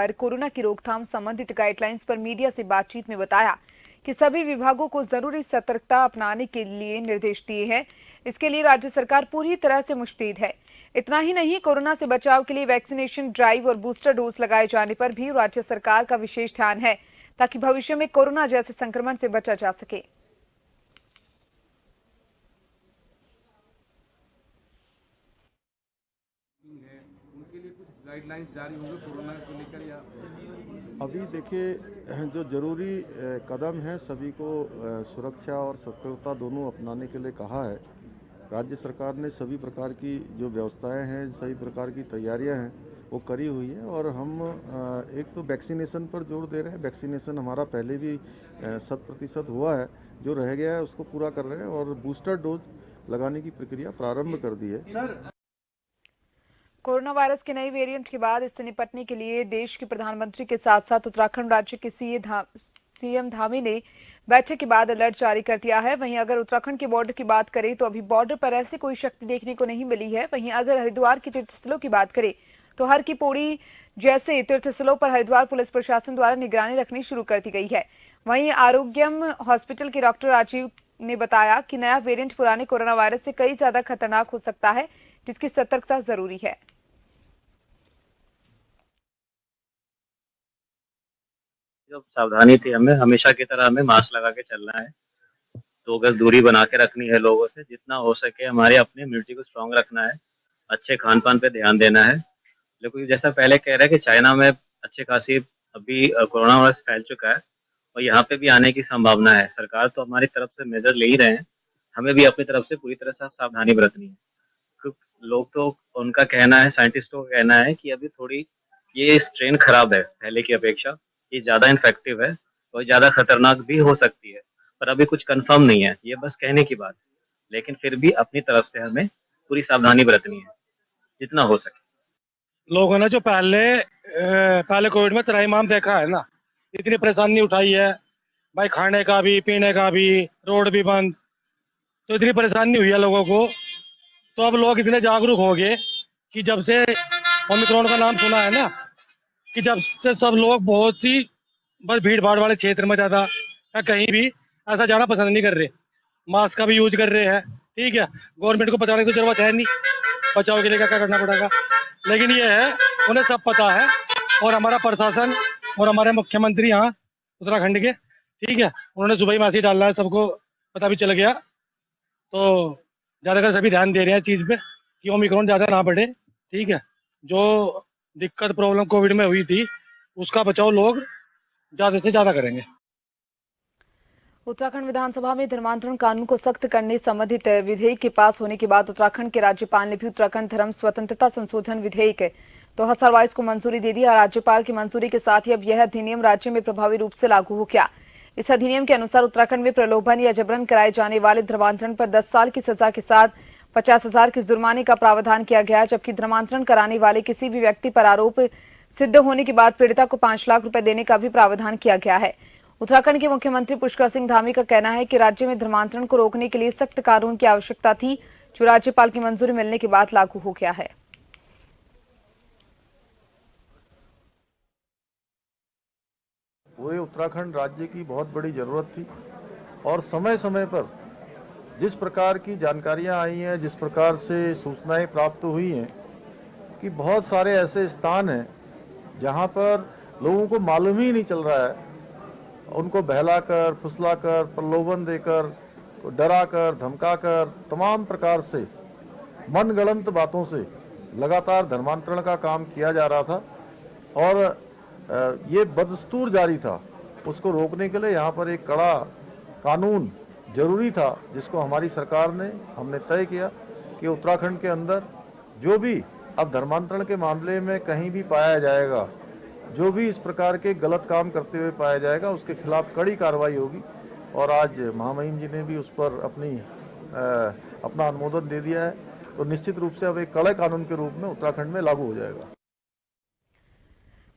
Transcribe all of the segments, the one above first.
पर कोरोना की रोकथाम संबंधित गाइडलाइंस पर मीडिया से बातचीत में बताया कि सभी विभागों को जरूरी सतर्कता अपनाने के लिए निर्देश दिए हैं। इसके लिए राज्य सरकार पूरी तरह से मुस्तैद है। इतना ही नहीं, कोरोना से बचाव के लिए वैक्सीनेशन ड्राइव और बूस्टर डोज लगाए जाने पर भी राज्य सरकार का विशेष ध्यान है, ताकि भविष्य में कोरोना जैसे संक्रमण से बचा जा सके। उनके लिए कुछ गाइडलाइंस जारी होंगे कोरोना को लेकर या? अभी देखिए, जो ज़रूरी कदम है सभी को सुरक्षा और सतर्कता दोनों अपनाने के लिए कहा है। राज्य सरकार ने सभी प्रकार की जो व्यवस्थाएं हैं, सभी प्रकार की तैयारियां हैं वो करी हुई है। और हम एक तो वैक्सीनेशन पर जोर दे रहे हैं। वैक्सीनेशन हमारा पहले भी 100% हुआ है, जो रह गया है उसको पूरा कर रहे हैं और बूस्टर डोज लगाने की प्रक्रिया प्रारंभ कर दी है। कोरोना वायरस के नए वेरिएंट के बाद इससे निपटने के लिए देश के प्रधानमंत्री के साथ साथ उत्तराखंड राज्य के सीएम धामी ने बैठक के बाद अलर्ट जारी कर दिया है। वहीं अगर उत्तराखंड के बॉर्डर की बात करें तो अभी बॉर्डर पर ऐसी कोई शक्ति देखने को नहीं मिली है। वहीं अगर हरिद्वार की तीर्थस्थलों की बात करें तो हर की पौड़ी जैसे तीर्थस्थलों पर हरिद्वार पुलिस प्रशासन द्वारा निगरानी रखनी शुरू कर दी गई है। वहीं आरोग्यम हॉस्पिटल के डॉक्टर राजीव ने बताया कि नया वेरिएंट पुराने कोरोना वायरस से कई ज्यादा खतरनाक हो सकता है, जिसकी सतर्कता जरूरी है। जो सावधानी थी, हमें हमेशा की तरह हमें मास्क लगा के चलना है, 2 गज दूरी बना के रखनी है लोगों से, जितना हो सके हमारे अपनी इम्यूनिटी को स्ट्रांग रखना है, अच्छे खान पान पे ध्यान देना है। लेकिन जैसा पहले कह रहे हैं कि चाइना में अच्छे खासी अभी कोरोना वायरस फैल चुका है और यहाँ पे भी आने की संभावना है। सरकार तो हमारी तरफ से मेजर ले ही रहे हैं, हमें भी अपनी तरफ से पूरी तरह से सावधानी बरतनी है। क्योंकि लोग तो, उनका कहना है, साइंटिस्टों का कहना है कि अभी थोड़ी ये स्ट्रेन खराब है पहले की अपेक्षा, ये ज़्यादा इन्फेक्टिव है और ज़्यादा खतरनाक भी हो सकती है, पर अभी कुछ कंफर्म नहीं है, ये बस कहने की बात है। लेकिन फिर भी अपनी तरफ से हमें पूरी सावधानी बरतनी है जितना हो सके। लोगों ने जो पहले कोविड में त्राहिमाम देखा है ना, इतनी परेशानी उठाई है भाई, खाने का भी, पीने का भी, रोड भी बंद, तो इतनी परेशानी हुई है लोगों को। तो अब लोग इतने जागरूक हो गए कि जब से ओमिक्रॉन का नाम सुना है ना, कि जब से सब लोग बहुत ही बस भीड़ भाड़ वाले क्षेत्र में ज़्यादा या कहीं भी ऐसा जाना पसंद नहीं कर रहे। मास्क का भी यूज कर रहे हैं, ठीक है। गवर्नमेंट को बताने की तो जरूरत है नहीं, बचाव के लिए क्या क्या करना पड़ेगा, लेकिन ये है उन्हें सब पता है। और हमारा प्रशासन और हमारे मुख्यमंत्री यहाँ उत्तराखंड के, ठीक है, उन्होंने सुबह ही मैसेज डाला है, सबको पता भी चल गया। तो ज़्यादातर सभी ध्यान दे रहे हैं चीज़ पे कि ओमिक्रॉन ज़्यादा ना बढ़े, ठीक है। जो दिक्कत प्रॉब्लम कोविड में हुई थी उसका बचाव लोग ज़्यादा से ज़्यादा करेंगे। उत्तराखंड विधानसभा में धर्मांतरण कानून को सख्त करने संबंधित विधेयक के पास होने के बाद उत्तराखंड के राज्यपाल ने भी उत्तराखंड धर्म स्वतंत्रता संशोधन विधेयक 2022 को मंजूरी दे दी। राज्यपाल की मंजूरी के साथ ही अब यह अधिनियम राज्य में प्रभावी रूप से लागू हो गया। इस अधिनियम के अनुसार उत्तराखंड में प्रलोभन या जबरन कराए जाने वाले धर्मांतरण पर 10 साल की सजा के साथ 50,000 के जुर्माने का प्रावधान किया गया, जबकि धर्मांतरण कराने वाले किसी भी व्यक्ति पर आरोप सिद्ध होने के बाद पीड़िता को 5 लाख रुपए देने का भी प्रावधान किया गया है। उत्तराखंड के मुख्यमंत्री पुष्कर सिंह धामी का कहना है कि राज्य में धर्मांतरण को रोकने के लिए सख्त कानून की आवश्यकता थी, जो राज्यपाल की मंजूरी मिलने के बाद लागू हो गया है। वो उत्तराखंड राज्य की बहुत बड़ी जरूरत थी और समय समय पर जिस प्रकार की जानकारियां आई हैं, जिस प्रकार से सूचनाएं प्राप्त हुई हैं कि बहुत सारे ऐसे स्थान हैं जहां पर लोगों को मालूम ही नहीं चल रहा है, उनको बहलाकर, फुसलाकर, प्रलोभन देकर, डराकर, धमकाकर, तमाम प्रकार से मनगढ़ंत बातों से लगातार धर्मांतरण का काम किया जा रहा था और ये बदस्तूर जारी था। उसको रोकने के लिए यहाँ पर एक कड़ा कानून जरूरी था, जिसको हमारी सरकार ने, हमने तय किया कि उत्तराखंड के अंदर जो भी अब धर्मांतरण के मामले में कहीं भी पाया जाएगा, जो भी इस प्रकार के गलत काम करते हुए पाया जाएगा, उसके खिलाफ कड़ी कार्रवाई होगी। और आज महामहिम जी ने भी उस पर अपना अनुमोदन दे दिया है, तो निश्चित रूप से अब एक कड़े कानून के रूप में उत्तराखंड में लागू हो जाएगा।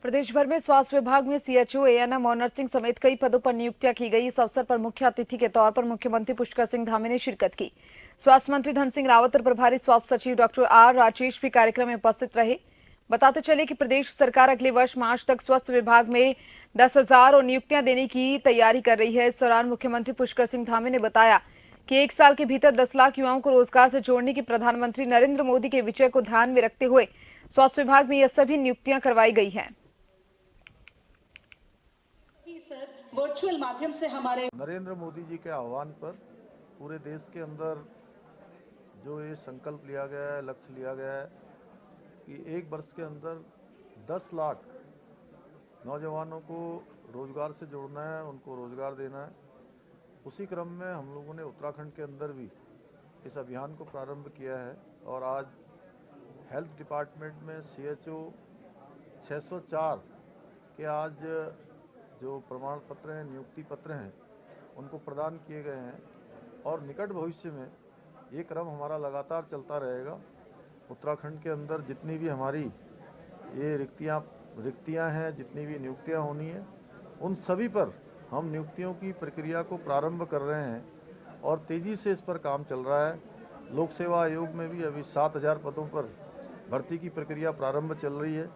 प्रदेश भर में स्वास्थ्य विभाग में सीएचओ, एएनएम और नर्सिंग समेत कई पदों पर नियुक्तियां की गई। इस अवसर पर मुख्य अतिथि के तौर पर मुख्यमंत्री पुष्कर सिंह धामी ने शिरकत की। स्वास्थ्य मंत्री धन सिंह रावत और प्रभारी स्वास्थ्य सचिव डॉक्टर आर राजेश भी कार्यक्रम में उपस्थित रहे। बताते चले कि प्रदेश सरकार अगले वर्ष मार्च तक स्वास्थ्य विभाग में 10,000 और नियुक्तियां देने की तैयारी कर रही है। इस दौरान मुख्यमंत्री पुष्कर सिंह धामी ने बताया कि 1 साल के भीतर 10 लाख युवाओं को रोजगार से जोड़ने की प्रधानमंत्री नरेंद्र मोदी के विजय को ध्यान में रखते हुए स्वास्थ्य विभाग में यह सभी नियुक्तियां करवाई गई हैं। वर्चुअल माध्यम से हमारे नरेंद्र मोदी जी के आह्वान पर पूरे देश के अंदर जो ये संकल्प लिया गया है, लक्ष्य लिया गया है कि 1 वर्ष के अंदर 10 लाख नौजवानों को रोजगार से जोड़ना है, उनको रोजगार देना है। उसी क्रम में हम लोगों ने उत्तराखंड के अंदर भी इस अभियान को प्रारंभ किया है और आज हेल्थ डिपार्टमेंट में CHO 604 के आज जो प्रमाण पत्र हैं, नियुक्ति पत्र हैं, उनको प्रदान किए गए हैं और निकट भविष्य में ये क्रम हमारा लगातार चलता रहेगा। उत्तराखंड के अंदर जितनी भी हमारी ये रिक्तियां हैं, जितनी भी नियुक्तियां होनी है, उन सभी पर हम नियुक्तियों की प्रक्रिया को प्रारंभ कर रहे हैं और तेज़ी से इस पर काम चल रहा है। लोक सेवा आयोग में भी अभी 7,000 पदों पर भर्ती की प्रक्रिया प्रारंभ चल रही है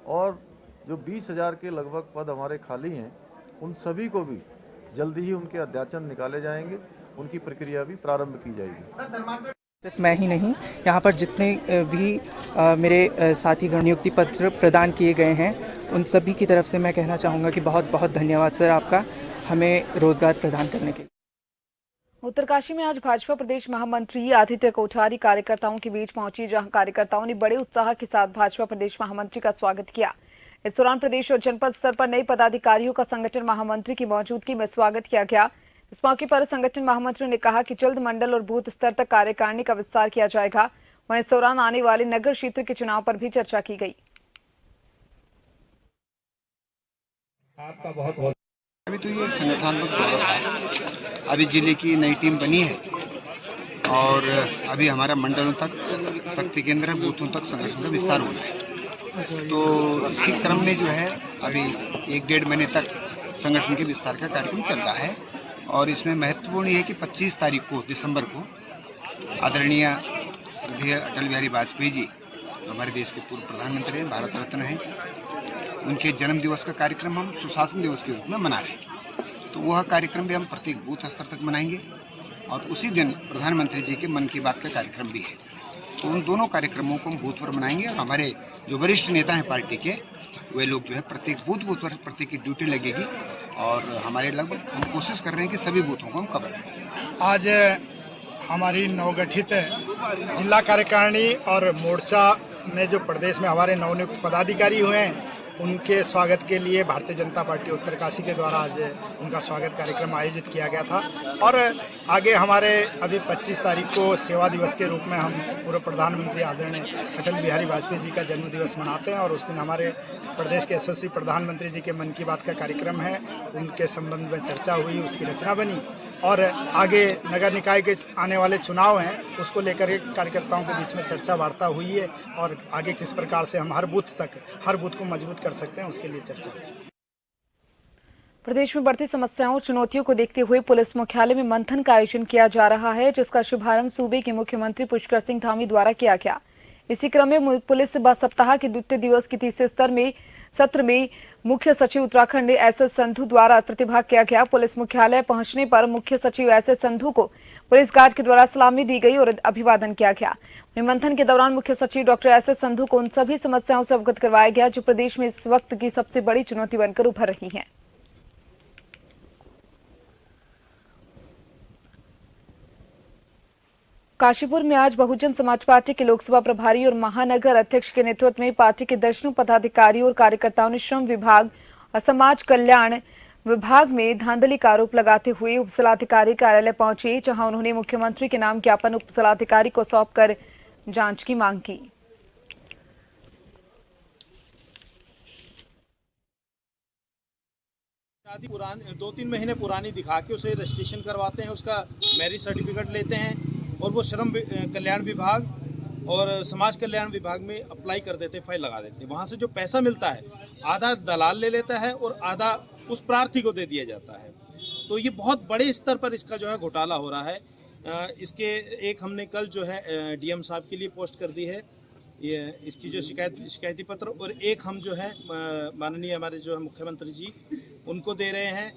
और जो 20,000 के लगभग पद हमारे खाली हैं, उन सभी को भी जल्दी ही उनके अध्याचन निकाले जाएंगे, उनकी प्रक्रिया भी प्रारंभ की जाएगी। सिर्फ मैं ही नहीं, यहाँ पर जितने भी मेरे साथीगण नियुक्ति पत्र प्रदान किए गए हैं, उन सभी की तरफ से मैं कहना चाहूँगा कि बहुत बहुत धन्यवाद सर आपका, हमें रोजगार प्रदान करने के लिए। उत्तरकाशी में आज भाजपा प्रदेश महामंत्री आदित्य कोठारी कार्यकर्ताओं के बीच पहुंची, जहां कार्यकर्ताओं ने बड़े उत्साह के साथ भाजपा प्रदेश महामंत्री का स्वागत किया। इस दौरान प्रदेश और जनपद स्तर पर नए पदाधिकारियों का संगठन महामंत्री की मौजूदगी में स्वागत किया गया। इस मौके पर संगठन महामंत्री ने कहा कि जल्द मंडल और बूथ स्तर तक कार्यकारिणी का विस्तार किया जाएगा। वहीं इस दौरान आने वाले नगर क्षेत्र के चुनाव पर भी चर्चा की गई। आपका बहुत बहुत अभी तो ये संगठनात्मक दौर है। अभी जिले की नई टीम बनी है और अभी हमारा मंडलों तक शक्ति केंद्र, बूथों तक संगठन का विस्तार होना है। तो इसी क्रम में जो है अभी 1-1.5 महीने तक संगठन के विस्तार का कार्यक्रम चल रहा है और इसमें महत्वपूर्ण ये है कि 25 तारीख को दिसंबर को आदरणीय श्रद्धेय अटल बिहारी वाजपेयी जी, हमारे देश के पूर्व प्रधानमंत्री हैं, भारत रत्न हैं, उनके जन्म दिवस का कार्यक्रम हम सुशासन दिवस के रूप में मना रहे हैं। तो वह कार्यक्रम भी हम प्रत्येक बूथ स्तर तक मनाएंगे और उसी दिन प्रधानमंत्री जी के मन की बात का कार्यक्रम भी है। तो उन दोनों कार्यक्रमों को हम बूथ पर मनाएंगे और हमारे जो वरिष्ठ नेता हैं पार्टी के, वे लोग जो है प्रत्येक बूथ पर प्रत्येक की ड्यूटी लगेगी और हमारे लगभग हम कोशिश कर रहे हैं कि सभी बूथों को हम कवर करें। आज हमारी नवगठित जिला कार्यकारिणी और मोर्चा में जो प्रदेश में हमारे नवनियुक्त पदाधिकारी हुए हैं, उनके स्वागत के लिए भारतीय जनता पार्टी उत्तरकाशी के द्वारा आज उनका स्वागत कार्यक्रम आयोजित किया गया था। और आगे हमारे अभी 25 तारीख को सेवा दिवस के रूप में हम पूर्व प्रधानमंत्री आदरणीय अटल बिहारी वाजपेयी जी का जन्म दिवस मनाते हैं और उस दिन हमारे प्रदेश के यशस्वी प्रधानमंत्री जी के मन की बात का कार्यक्रम है। उनके संबंध में चर्चा हुई, उसकी रचना बनी और आगे नगर निकाय के आने वाले चुनाव हैं, उसको लेकर के कार्यकर्ताओं के बीच में चर्चा वार्ता हुई है और आगे किस प्रकार से हम हर बूथ को मजबूत कर सकते हैं, उसके लिए चर्चा हुई। प्रदेश में बढ़ती समस्याओं और चुनौतियों को देखते हुए पुलिस मुख्यालय में मंथन का आयोजन किया जा रहा है, जिसका शुभारंभ सूबे के मुख्यमंत्री पुष्कर सिंह धामी द्वारा किया गया। इसी क्रम में पुलिस सप्ताह के द्वितीय दिवस के तीसरे सत्र में मुख्य सचिव उत्तराखंड SS संधू द्वारा प्रतिभाग किया गया। पुलिस मुख्यालय पहुंचने पर मुख्य सचिव SS संधू को पुलिस गार्ड के द्वारा सलामी दी गई और अभिवादन किया गया। मंथन के दौरान मुख्य सचिव डॉक्टर SS संधू को उन सभी समस्याओं से अवगत करवाया गया जो प्रदेश में इस वक्त की सबसे बड़ी चुनौती बनकर उभर रही हैं। काशीपुर में आज बहुजन समाज पार्टी के लोकसभा प्रभारी और महानगर अध्यक्ष के नेतृत्व में पार्टी के दर्जनों पदाधिकारियों और कार्यकर्ताओं ने श्रम विभाग और समाज कल्याण विभाग में धांधली का आरोप लगाते हुए उपजिलाधिकारी कार्यालय पहुंचे, जहां उन्होंने मुख्यमंत्री के नाम ज्ञापन उपजिलाधिकारी को सौंपकर जांच की मांग की। शादी पुरानी 2-3 महीने पुरानी दिखा के उसे रजिस्ट्रेशन करवाते हैं, उसका मैरिज सर्टिफिकेट लेते हैं और वो श्रम कल्याण विभाग और समाज कल्याण विभाग में अप्लाई कर देते, फाइल लगा देते। वहाँ से जो पैसा मिलता है आधा दलाल ले लेता है और आधा उस प्रार्थी को दे दिया जाता है। तो ये बहुत बड़े स्तर पर इसका जो है घोटाला हो रहा है। इसके एक हमने कल जो है DM साहब के लिए पोस्ट कर दी है ये इसकी जो शिकायती पत्र, और एक हम जो है माननीय हमारे जो है मुख्यमंत्री जी उनको दे रहे हैं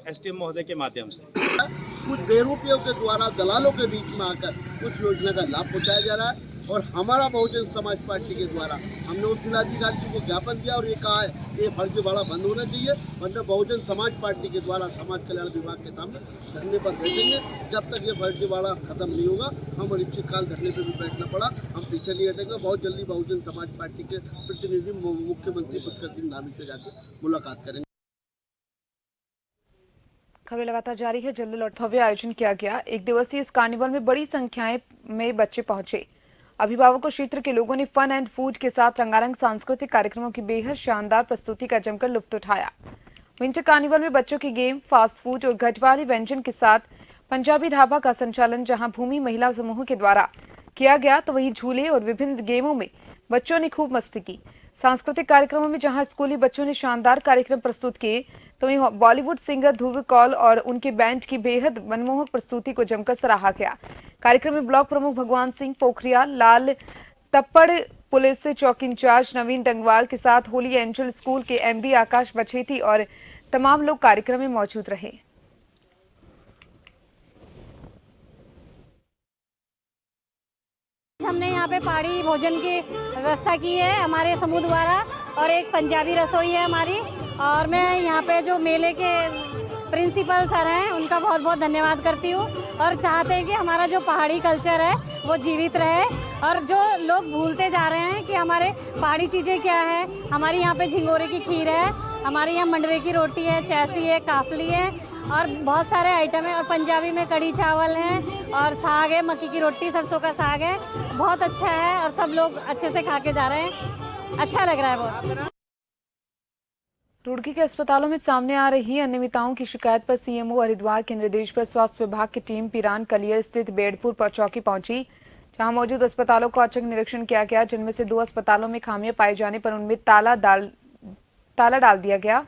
एसडीएम महोदय के माध्यम से। कुछ बेरूपियों के द्वारा दलालों के बीच में आकर कुछ योजना का लाभ पहुँचाया जा रहा है, और हमारा बहुजन समाज पार्टी के द्वारा हमने उस जिलाधिकारी जी को ज्ञापन दिया और ये कहा है कि ये फर्जीवाड़ा बंद होना चाहिए, वरना बहुजन समाज पार्टी के द्वारा समाज कल्याण विभाग के सामने धरने पर बैठेंगे। जब तक ये फर्जीवाड़ा खत्म नहीं होगा, हम अनिश्चितकाल धरने पर भी बैठना पड़ा, हम पीछे नहीं हटेंगे। बहुत जल्दी बहुजन समाज पार्टी के प्रतिनिधि मुख्यमंत्री पुष्कर सिंह धामी से जाकर मुलाकात करेंगे। खबरें लगातार जारी है। जल्दी लौट भव्य आयोजन किया गया। एक दिवसीय इस कार्निवल में बड़ी संख्याएं में बच्चे पहुंचे। अभिभावकों क्षेत्र के लोगों ने फन एंड फूड के साथ रंगारंग सांस्कृतिक कार्यक्रमों की बेहद शानदार प्रस्तुति का जमकर लुत्फ उठाया। विंटर कार्निवल में बच्चों की गेम, फास्ट फूड और गढ़वाली व्यंजन के साथ पंजाबी ढाबा का संचालन जहां भूमि महिला समूह के द्वारा किया गया, तो वहीं झूले और विभिन्न गेमों में बच्चों ने खूब मस्ती की। सांस्कृतिक कार्यक्रमों में जहां स्कूली बच्चों ने शानदार कार्यक्रम प्रस्तुत किए, तो वहीं बॉलीवुड सिंगर ध्रुव कौल और उनके बैंड की बेहद मनमोहक प्रस्तुति को जमकर सराहा गया। कार्यक्रम में ब्लॉक प्रमुख भगवान सिंह पोखरिया, लाल तप्पड़ पुलिस चौकी इंचार्ज नवीन डंगवाल के साथ होली एंजल स्कूल के एमडी आकाश बछेती और तमाम लोग कार्यक्रम में मौजूद रहे। हमने यहाँ पे पहाड़ी भोजन की व्यवस्था की है हमारे समूह द्वारा, और एक पंजाबी रसोई है हमारी, और मैं यहाँ पे जो मेले के प्रिंसिपल सर हैं उनका बहुत बहुत धन्यवाद करती हूँ, और चाहते हैं कि हमारा जो पहाड़ी कल्चर है वो जीवित रहे, और जो लोग भूलते जा रहे हैं कि हमारे पहाड़ी चीज़ें क्या है। हमारी यहाँ पे झिंगोरे की खीर है, हमारे यहाँ मंडरे की रोटी है, चैसी है, काफली है, और बहुत सारे आइटम है, और पंजाबी में कढ़ी चावल हैं, और साग है, मक्की की रोटी, सरसों का साग है। बहुत अच्छा है और सब लोग अच्छे से खा के जा रहे हैं, अच्छा लग रहा है बहुत। रुड़की के अस्पतालों में सामने आ रही अनियमितताओं की शिकायत पर सीएमओ हरिद्वार के निर्देश पर स्वास्थ्य विभाग की टीम पिरान कलियर स्थित बेड़पुर चौकी पहुंची, जहां मौजूद अस्पतालों का औचक निरीक्षण किया गया, जिनमें से 2 अस्पतालों में खामियां पाए जाने पर उनमें ताला डाल दिया गया।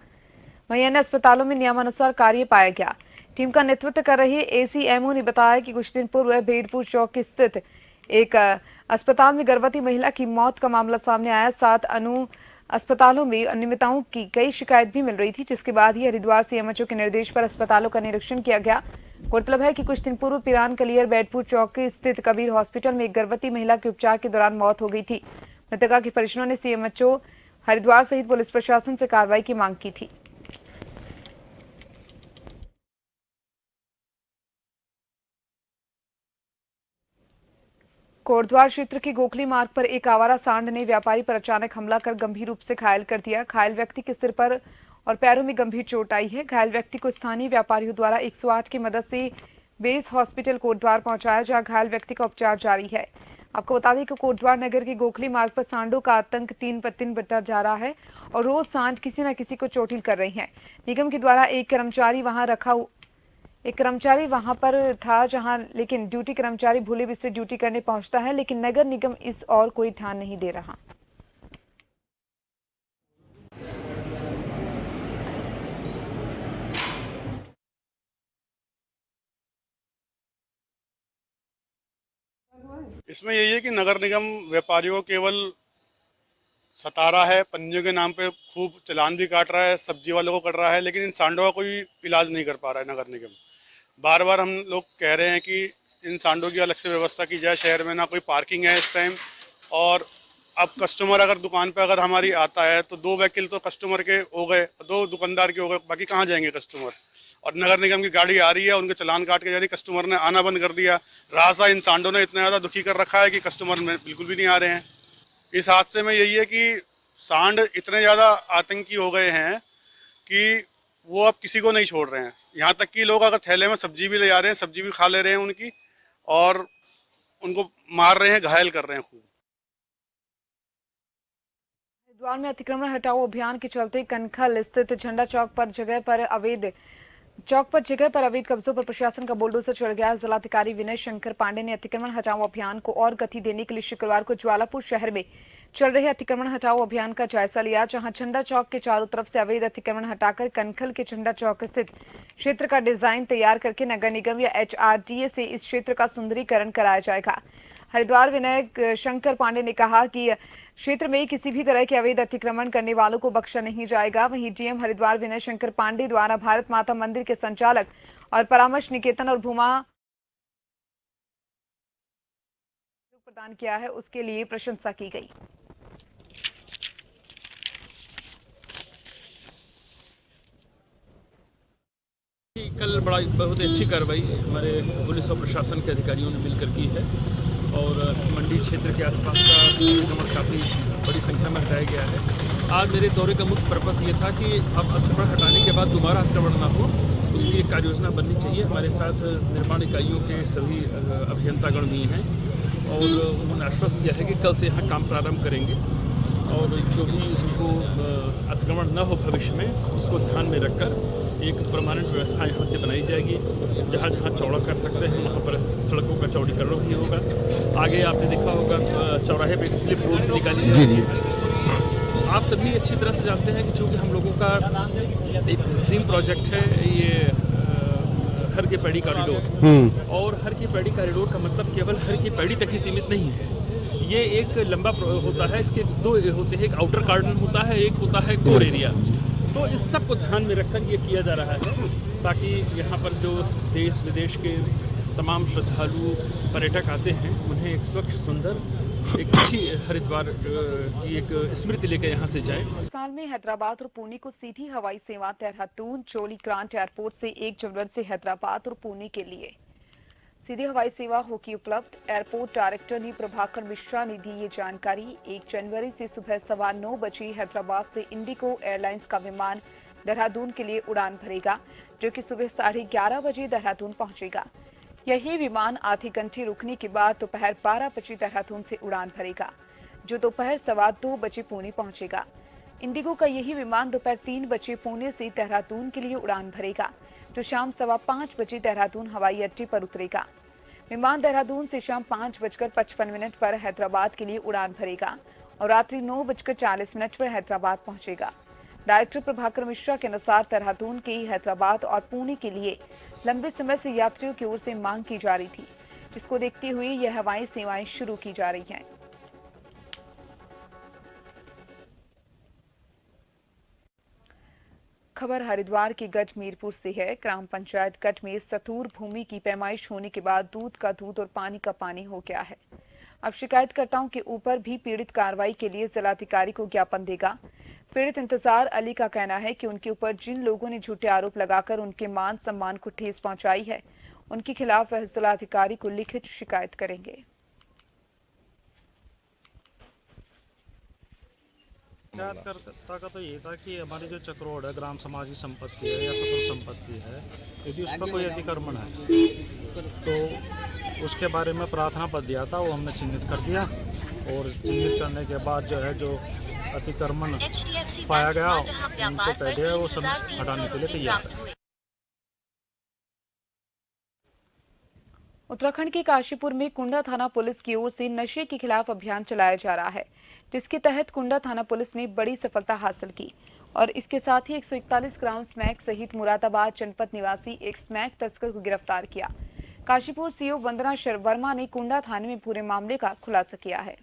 वहीं अन्य अस्पतालों में नियमानुसार कार्य पाया गया। टीम का नेतृत्व कर रहे एसीएमओ ने बताया कि कुछ दिन पूर्व बेड़पुर चौक स्थित एक अस्पताल में गर्भवती महिला की मौत का मामला सामने आया। 7 अस्पतालों में अनियमितताओं की कई शिकायत भी मिल रही थी, जिसके बाद ही हरिद्वार सीएमएचओ के निर्देश पर अस्पतालों का निरीक्षण किया गया। गौरतलब है कि कुछ दिन पूर्व पिरान कलियर बेड़पुर चौक स्थित कबीर हॉस्पिटल में एक गर्भवती महिला की उपचार के दौरान मौत हो गई थी। मृतका के परिजनों ने सीएमएचओ हरिद्वार सहित पुलिस प्रशासन से कार्रवाई की मांग की थी। कोटद्वार क्षेत्र के गोखली मार्ग पर एक आवारा सांड ने व्यापारी पर अचानक हमला कर गंभीर रूप से घायल कर दिया। घायल व्यक्ति के सिर पर और पैरों में गंभीर चोट आई है। घायल व्यक्ति को स्थानीय व्यापारियों द्वारा 108 की मदद से बेस हॉस्पिटल कोटद्वार पहुंचाया, जहां घायल व्यक्ति का उपचार जारी है। आपको बता दें कि कोटद्वार नगर के गोखली मार्ग पर सांडों का आतंक 3 पर 3 बढ़ता जा रहा है और रोज सांड किसी न किसी को चोटिल कर रही हैं। निगम के द्वारा एक कर्मचारी वहां पर था, जहां लेकिन ड्यूटी कर्मचारी भूले भी से ड्यूटी करने पहुंचता है, लेकिन नगर निगम इस और कोई ध्यान नहीं दे रहा। इसमें यही है कि नगर निगम व्यापारियों को केवल सता रहा है, पंजियों के नाम पे खूब चालान भी काट रहा है, सब्जी वालों को कर रहा है, लेकिन इन सांडों का कोई इलाज नहीं कर पा रहा है नगर निगम। बार बार हम लोग कह रहे हैं कि इन सांडों की अलग से व्यवस्था की जाए। शहर में ना कोई पार्किंग है इस टाइम, और अब कस्टमर अगर दुकान पे अगर हमारी आता है तो 2 व्हीकल तो कस्टमर के हो गए, 2 दुकानदार के हो गए, बाकी कहाँ जाएंगे कस्टमर। और नगर निगम की गाड़ी आ रही है, उनके चालान काट के जा रही, कस्टमर ने आना बंद कर दिया। रास्ता इन सांडों ने इतना ज़्यादा दुखी कर रखा है कि कस्टमर बिल्कुल भी नहीं आ रहे हैं। इस हादसे में यही है कि सांड इतने ज़्यादा आतंकी हो गए हैं कि वो अब किसी को नहीं छोड़ रहे हैं। यहाँ तक कि लोग अगर थैले में सब्जी भी ले जा रहे हैं, सब्जी भी खा ले रहे हैं उनकी, और उनको मार रहे हैं, घायल कर रहे हैं खूब। हरिद्वार में अतिक्रमण हटाओ अभियान के चलते कनखल स्थित झंडा चौक पर जगह पर अवैध कब्जों पर प्रशासन का बुलडोजर चढ़ गया। जिलाधिकारी विनय शंकर पांडे ने अतिक्रमण हटाओ अभियान को और गति देने के लिए शुक्रवार को ज्वालापुर शहर में चल रहे अतिक्रमण हटाओ अभियान का जायजा लिया, जहां झंडा चौक के चारों तरफ से अवैध अतिक्रमण हटाकर कनखल के झंडा चौक स्थित क्षेत्र का डिजाइन तैयार करके नगर निगम या HRDA से इस क्षेत्र का सुंदरीकरण कराया जाएगा। हरिद्वार विधायक शंकर पांडे ने कहा कि क्षेत्र में किसी भी तरह के अवैध अतिक्रमण करने वालों को बख्शा नहीं जाएगा। वहीं डीएम हरिद्वार विनय शंकर पांडे द्वारा भारत माता मंदिर के संचालक और परामर्श निकेतन और भूमा प्रदान किया है, उसके लिए प्रशंसा की गई। कल बहुत अच्छी कार्रवाई हमारे पुलिस और प्रशासन के अधिकारियों ने मिलकर की है और मंडी क्षेत्र के आसपास का अतिक्रमण काफ़ी बड़ी संख्या में हटाया गया है। आज मेरे दौरे का मुख्य पर्पस ये था कि अब अतिक्रमण हटाने के बाद दोबारा अतिक्रमण ना हो, उसकी एक कार्य योजना बननी चाहिए। हमारे साथ निर्माण इकाइयों के सभी अभियंतागण भी हैं और उन्होंने आश्वस्त किया है कि कल से यहाँ काम प्रारंभ करेंगे और जो भी उनको अतिक्रमण न हो भविष्य में, उसको ध्यान में रखकर एक परमानेंट व्यवस्था यहाँ से बनाई जाएगी। जहाँ जहाँ चौड़ा कर सकते हैं वहाँ पर सड़कों का चौड़ीकरण भी होगा। आगे आपने देखा होगा चौराहे पे एक स्लिप रोड निकाली जाएगी। आप सभी अच्छी तरह से जानते हैं कि चूँकि हम लोगों का एक ड्रीम प्रोजेक्ट है ये हर की पैड़ी कॉरिडोर, और हर की पैड़ी कॉरिडोर का मतलब केवल हर की पैड़ी तक ही सीमित नहीं है। ये एक लंबा होता है, इसके दो होते हैं, एक आउटर गार्डन होता है, एक होता है कोर एरिया। तो इस सब को ध्यान में रखकर ये किया जा रहा है ताकि यहाँ पर जो देश विदेश के तमाम श्रद्धालु पर्यटक आते हैं उन्हें एक स्वच्छ सुंदर एक अच्छी हरिद्वार की एक स्मृति लेकर यहाँ से जाए। साल में हैदराबाद और पुणे को सीधी हवाई सेवा देहरादून जोली ग्रांट एयरपोर्ट से 1 जनवरी से हैदराबाद और पुणे के लिए सीधी हवाई सेवा होगी उपलब्ध। एयरपोर्ट डायरेक्टर नी प्रभाकर मिश्रा ने दी ये जानकारी। 1 जनवरी से सुबह 9:15 बजे हैदराबाद से इंडिगो एयरलाइंस का विमान देहरादून के लिए उड़ान भरेगा, जो कि सुबह 11:30 बजे देहरादून पहुंचेगा। यही विमान आधे घंटे रुकने के बाद दोपहर 12 बजे देहरादून से उड़ान भरेगा, जो दोपहर 2:15 बजे पुणे पहुंचेगा। इंडिगो का यही विमान दोपहर 3 बजे पुणे से देहरादून के लिए उड़ान भरेगा, जो शाम 5:15 बजे देहरादून हवाई अड्डे पर उतरेगा। विमान देहरादून से शाम 5:55 पर हैदराबाद के लिए उड़ान भरेगा और रात्रि 9:40 पर हैदराबाद पहुंचेगा। डायरेक्टर प्रभाकर मिश्रा के अनुसार देहरादून के हैदराबाद और पुणे के लिए लंबे समय से यात्रियों की ओर से मांग की जा रही थी, जिसको देखते हुए यह हवाई सेवाएं शुरू की जा रही हैं। खबर हरिद्वार के गढ़मीरपुर से है। ग्राम पंचायत गढ़ में सतूर भूमि की पैमाइश होने के बाद दूध का दूध और पानी का पानी हो गया है। अब शिकायतकर्ताओं के ऊपर भी पीड़ित कार्रवाई के लिए जिलाधिकारी को ज्ञापन देगा। पीड़ित इंतजार अली का कहना है कि उनके ऊपर जिन लोगों ने झूठे आरोप लगाकर उनके मान सम्मान को ठेस पहुंचाई है, उनके खिलाफ वह जिलाधिकारी को लिखित शिकायत करेंगे। शिकायतकर्ता का तो ये था कि हमारी जो चक्रोड है ग्राम समाज की संपत्ति है या सतत संपत्ति है, यदि उस पर कोई अतिक्रमण है तो उसके बारे में प्रार्थना पत्र दिया था, वो हमने चिन्हित कर दिया और चिन्हित करने के बाद जो है जो अतिक्रमण पाया गया उनको पहले है वो सब हटाने के लिए तैयार है। उत्तराखंड के काशीपुर में कुंडा थाना पुलिस की ओर से नशे के खिलाफ अभियान चलाया जा रहा है, जिसके तहत कुंडा थाना पुलिस ने बड़ी सफलता हासिल की और इसके साथ ही 141 ग्राम स्मैक सहित मुरादाबाद जनपद निवासी एक स्मैक तस्कर को गिरफ्तार किया। काशीपुर सीओ वंदना वर्मा ने कुंडा थाने में पूरे मामले का खुलासा किया है।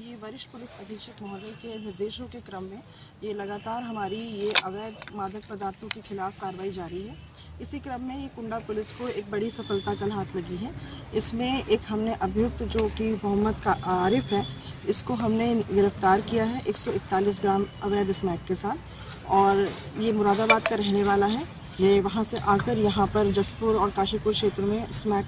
ये वरिष्ठ पुलिस अधीक्षक महोदय के निर्देशों के क्रम में ये लगातार हमारी ये अवैध मादक पदार्थों के खिलाफ कार्रवाई जारी है। इसी क्रम में ये कुंडा पुलिस को एक बड़ी सफलता कल हाथ लगी है। इसमें एक हमने अभियुक्त जो कि मोहम्मद का आरिफ है, इसको हमने गिरफ्तार किया है 141 ग्राम अवैध स्मैक के साथ और ये मुरादाबाद का रहने वाला है। ये वहाँ से आकर यहाँ पर जसपुर और काशीपुर क्षेत्र में स्मैक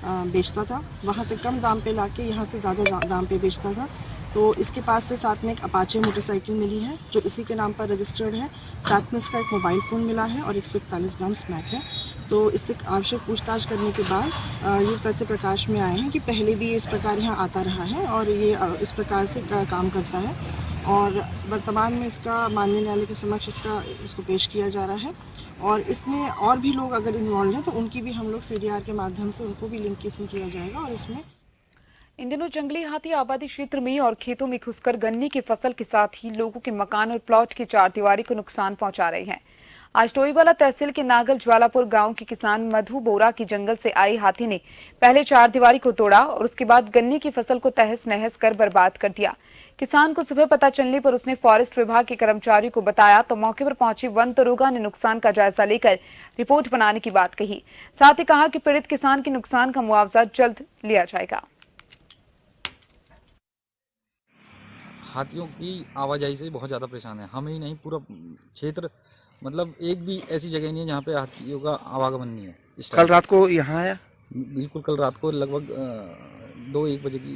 बेचता था, वहाँ से कम दाम पे लाके यहाँ से ज़्यादा दाम पे बेचता था। तो इसके पास से साथ में एक अपाचे मोटरसाइकिल मिली है जो इसी के नाम पर रजिस्टर्ड है, साथ में इसका एक मोबाइल फ़ोन मिला है और 141 ग्राम स्मैक है। तो इससे आवश्यक पूछताछ करने के बाद ये तथ्य प्रकाश में आए हैं कि पहले भी इस प्रकार यहाँ आता रहा है और ये इस प्रकार से काम करता है और वर्तमान में इसका माननीय न्यायालय के समक्ष इसको पेश किया जा रहा है और इसमें और भी लोग अगर इन्वॉल्व हैं तो उनकी भी हम लोग CDR के माध्यम से उनको भी लिंक इसमें किया जाएगा। और इसमें इन दिनों जंगली हाथी आबादी क्षेत्र में और खेतों में घुसकर गन्ने की फसल के साथ ही लोगों के मकान और प्लॉट की चारदीवारी को नुकसान पहुंचा रहे हैं। आज टोईवाला तहसील के नागल ज्वालापुर गांव के किसान मधु बोरा की जंगल से आई हाथी ने पहले चारदीवारी को तोड़ा और उसके बाद गन्ने की फसल को तहस नहस कर बर्बाद कर दिया। किसान को सुबह पता चलने पर उसने फॉरेस्ट विभाग के कर्मचारी को बताया तो मौके पर पहुंची वन दरोगा ने नुकसान का जायजा लेकर रिपोर्ट बनाने की बात कही। साथ ही कहा कि पीड़ित किसान के नुकसान का मुआवजा जल्द लिया जाएगा। हाथियों की आवाजाही से बहुत ज़्यादा परेशान है, हम ही नहीं पूरा क्षेत्र, मतलब एक भी ऐसी जगह नहीं है जहाँ पे हाथियों का आवागमन नहीं है। कल रात को यहाँ आया? बिल्कुल, कल रात को लगभग 2-1 बजे की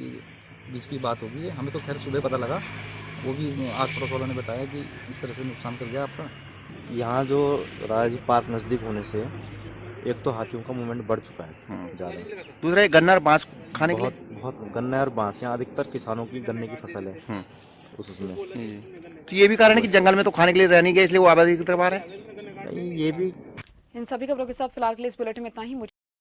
बीच की बात होगी। हमें तो खैर सुबह पता लगा, वो भी आस पड़ोस वालों ने बताया कि इस तरह से नुकसान कर गया आपका। यहाँ जो राजी पार्क नज़दीक होने से एक तो हाथियों का मूवमेंट बढ़ चुका है ज़्यादा, दूसरा गन्ना और बांस खाने के बहुत गन्ना और बांस, यहाँ अधिकतर किसानों की गन्ने की फसल है उसमें। तो ये भी कारण है कि जंगल में तो खाने के लिए रह नहीं गए, इसलिए वो आबादी की तरफ आ रहे हैं। नहीं, ये भी। इन सभी खबरों के साथ फिलहाल के लिए इस बुलेटिन में इतना ही।